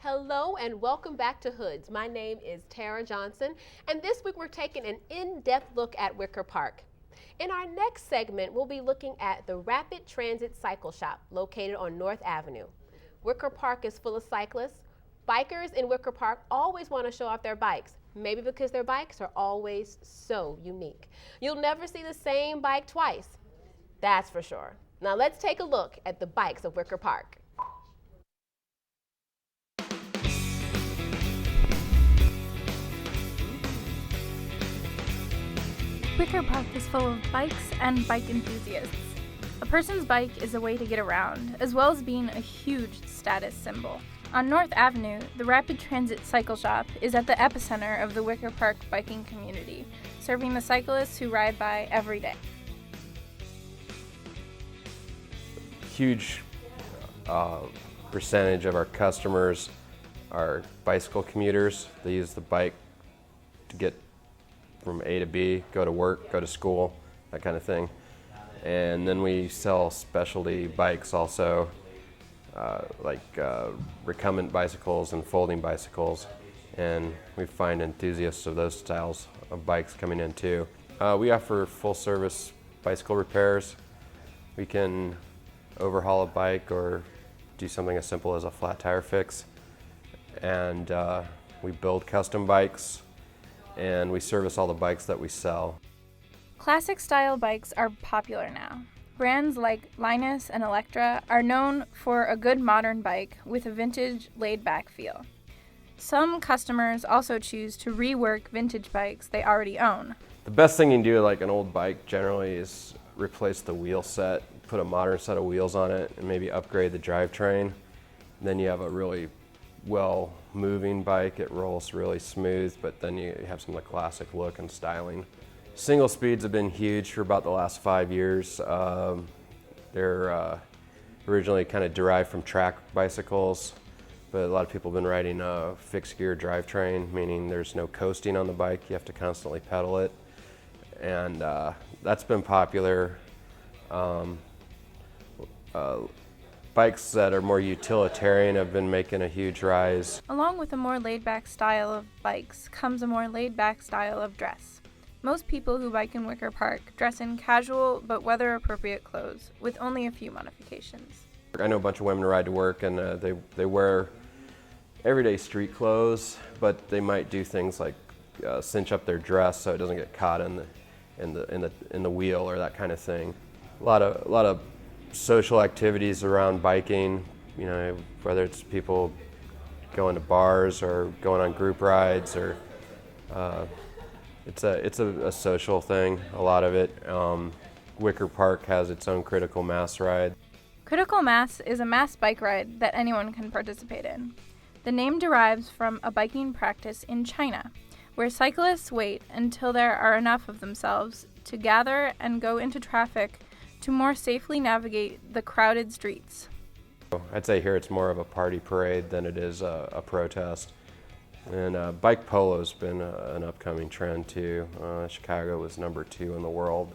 Hello and welcome back to Hoods. My name is Tara Johnson, and this week we're taking an in-depth look at Wicker Park. In our next segment, we'll be looking at the Rapid Transit Cycle Shop located on North Avenue. Wicker Park is full of cyclists. Bikers in Wicker Park always want to show off their bikes, maybe because their bikes are always so unique. You'll never see the same bike twice, that's for sure. Now let's take a look at the bikes of Wicker Park. Wicker Park is full of bikes and bike enthusiasts. A person's bike is a way to get around, as well as being a huge status symbol. On North Avenue, the Rapid Transit Cycle Shop is at the epicenter of the Wicker Park biking community, serving the cyclists who ride by every day. Huge percentage of our customers are bicycle commuters. They use the bike to get from A to B, go to work, go to school, that kind of thing. And then we sell specialty bikes also, like recumbent bicycles and folding bicycles. And we find enthusiasts of those styles of bikes coming in too. We offer full service bicycle repairs. We can overhaul a bike or do something as simple as a flat tire fix. And we build custom bikes, and we service all the bikes that we sell. Classic style bikes are popular now. Brands like Linus and Electra are known for a good modern bike with a vintage, laid-back feel. Some customers also choose to rework vintage bikes they already own. The best thing you can do with like an old bike generally is replace the wheel set, put a modern set of wheels on it, and maybe upgrade the drivetrain. Then you have a really well-moving bike. It rolls really smooth, but then you have some of the classic look and styling. Single speeds have been huge for about the last 5 years. They're originally kind of derived from track bicycles, but a lot of people have been riding a fixed gear drivetrain, meaning there's no coasting on the bike. You have to constantly pedal it, and that's been popular. Bikes that are more utilitarian have been making a huge rise. Along with a more laid-back style of bikes comes a more laid-back style of dress. Most people who bike in Wicker Park dress in casual but weather-appropriate clothes, with only a few modifications. I know a bunch of women ride to work, and they wear everyday street clothes, but they might do things like cinch up their dress so it doesn't get caught in the wheel or that kind of thing. A lot of social activities around biking, you know, whether it's people going to bars or going on group rides, or it's a social thing, a lot of it. Wicker Park has its own critical mass ride. Critical mass is a mass bike ride that anyone can participate in. The name derives from a biking practice in China, where cyclists wait until there are enough of themselves to gather and go into traffic to more safely navigate the crowded streets. I'd say here it's more of a party parade than it is a protest. And bike polo's been an upcoming trend too. Chicago was number 2 in the world.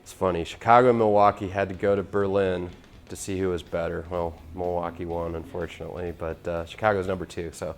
It's funny, Chicago and Milwaukee had to go to Berlin to see who was better. Well, Milwaukee won, unfortunately, but Chicago's number 2, so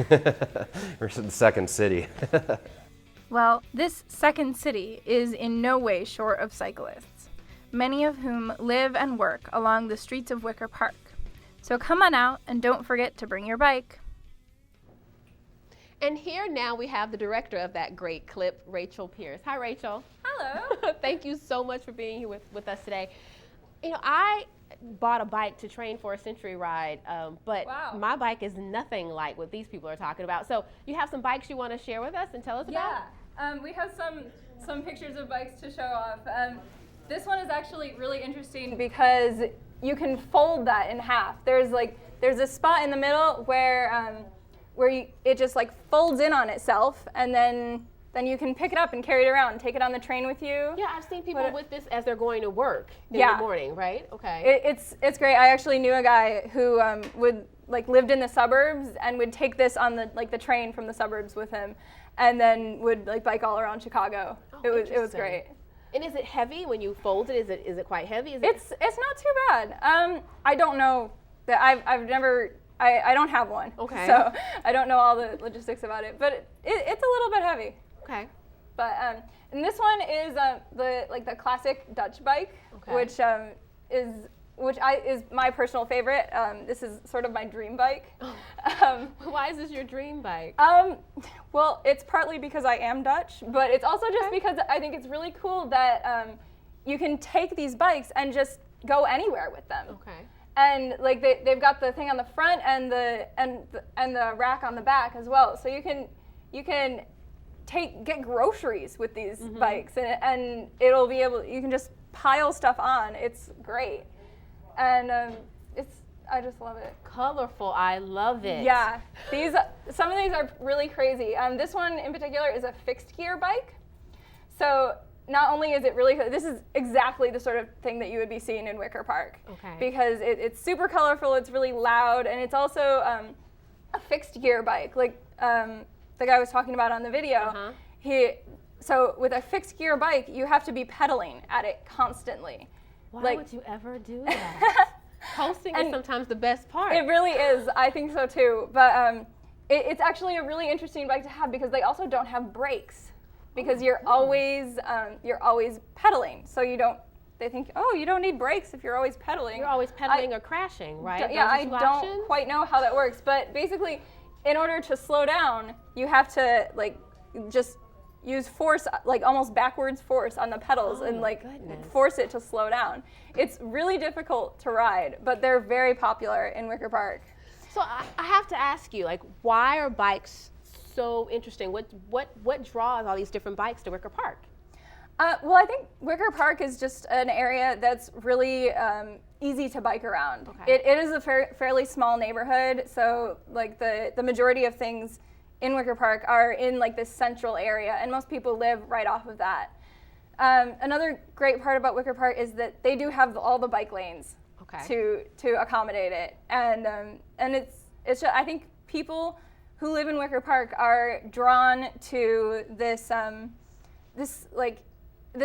we're the second city. Well, this second city is in no way short of cyclists, many of whom live and work along the streets of Wicker Park. So come on out and don't forget to bring your bike. And here now we have the director of that great clip, Rachel Pierce. Hi, Rachel. Hello. Thank you so much for being here with us today. You know, I bought a bike to train for a century ride, but Wow. my bike is nothing like what these people are talking about. So you have some bikes you want to share with us and tell us about? Yeah, we have some pictures of bikes to show off. This one is actually really interesting because you can fold that in half. There's a spot in the middle where it just like folds in on itself, and then you can pick it up and carry it around and take it on the train with you. Yeah, I've seen people with this as they're going to work in Yeah. the morning, right? Okay. It's great. I actually knew a guy who lived in the suburbs and would take this on the train from the suburbs with him, and then would bike all around Chicago. Oh, It was interesting. great. And is it heavy when you fold it? Is it quite heavy? It's not too bad. I don't know that I've never I don't have one. Okay. So I don't know all the logistics about it, but it's a little bit heavy. Okay. But and this one is the classic Dutch bike, Okay. which is my personal favorite. This is sort of my dream bike. Why is this your dream bike? Well, it's partly because I am Dutch, but it's also just because I think it's really cool that you can take these bikes and just go anywhere with them. Okay. And like they've got the thing on the front and the rack on the back as well, so you can get groceries with these bikes, and you can just pile stuff on. It's great, and I just love it. Colorful, I love it. Yeah, some of these are really crazy. This one in particular is a fixed gear bike, so not only is it really, this is exactly the sort of thing that you would be seeing in Wicker Park. Okay. Because it's super colorful, it's really loud, and it's also a fixed gear bike. Like the guy was talking about on the video, so with a fixed gear bike, you have to be pedaling at it constantly. Why would you ever do that? Coasting is sometimes the best part. It really is. I think so too. But it's actually a really interesting bike to have because they also don't have brakes. Because you're always pedaling, so they think, oh, you don't need brakes if you're always pedaling. You're always pedaling or crashing, right? Yeah, I Those are two don't options? quite know how that works, but basically, in order to slow down, you have to just use force, almost backwards force on the pedals, and goodness. force it to slow down. It's really difficult to ride, but they're very popular in Wicker Park. So I have to ask you, why are bikes so interesting? What draws all these different bikes to Wicker Park? Well, I think Wicker Park is just an area that's really easy to bike around. Okay. It is a fairly small neighborhood, so the majority of things in Wicker Park are in this central area, and most people live right off of that. Another great part about Wicker Park is that they do have all the bike lanes to accommodate it, and it's just, I think people who live in Wicker Park are drawn to this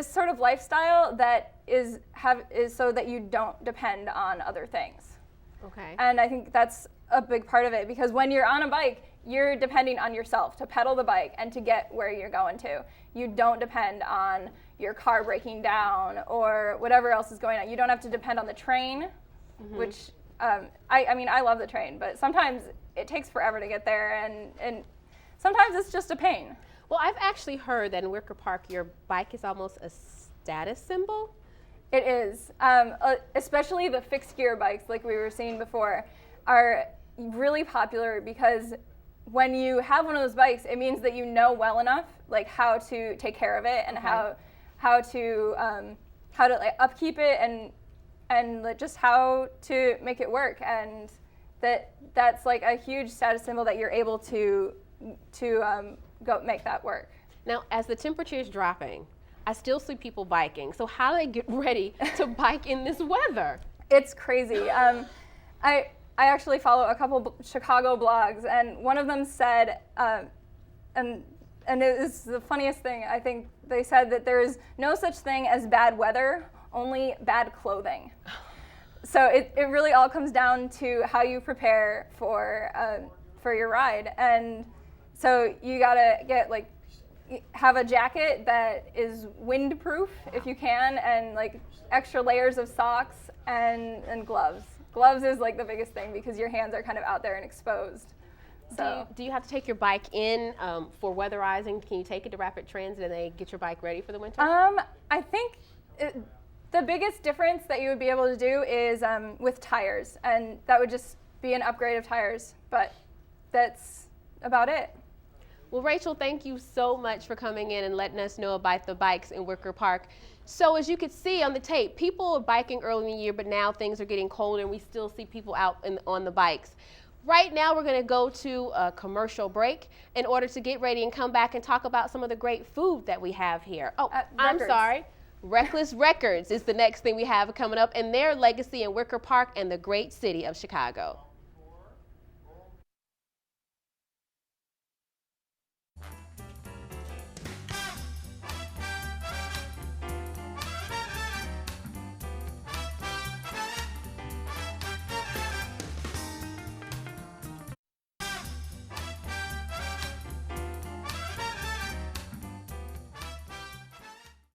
sort of lifestyle that is so that you don't depend on other things. Okay. And I think that's a big part of it, because when you're on a bike, you're depending on yourself to pedal the bike and to get where you're going to. You don't depend on your car breaking down or whatever else is going on. You don't have to depend on the train, which I mean, I love the train, but sometimes it takes forever to get there, and sometimes it's just a pain. Well, I've actually heard that in Wicker Park, your bike is almost a status symbol. It is, especially the fixed gear bikes, like we were seeing before, are really popular because when you have one of those bikes, it means that you know well enough, how to take care of it and how to upkeep it and just how to make it work, and that's a huge status symbol that you're able to go make that work. Now, as the temperature is dropping, I still see people biking. So how do they get ready to bike in this weather? It's crazy. I actually follow a couple Chicago blogs, and one of them said, and it is the funniest thing, I think they said that there is no such thing as bad weather, only bad clothing. So it really all comes down to how you prepare for your ride. And so you gotta have a jacket that is windproof if you can, and extra layers of socks and gloves. Gloves is the biggest thing because your hands are kind of out there and exposed. So Do you have to take your bike in for weatherizing? Can you take it to Rapid Transit and they get your bike ready for the winter? I think the biggest difference that you would be able to do is with tires, and that would just be an upgrade of tires, but that's about it. Well, Rachel, thank you so much for coming in and letting us know about the bikes in Wicker Park. So as you could see on the tape, people are biking early in the year, but now things are getting colder and we still see people out on the bikes. Right now, we're going to go to a commercial break in order to get ready and come back and talk about some of the great food that we have here. Oh, I'm sorry. Reckless Records is the next thing we have coming up, and their legacy in Wicker Park and the great city of Chicago.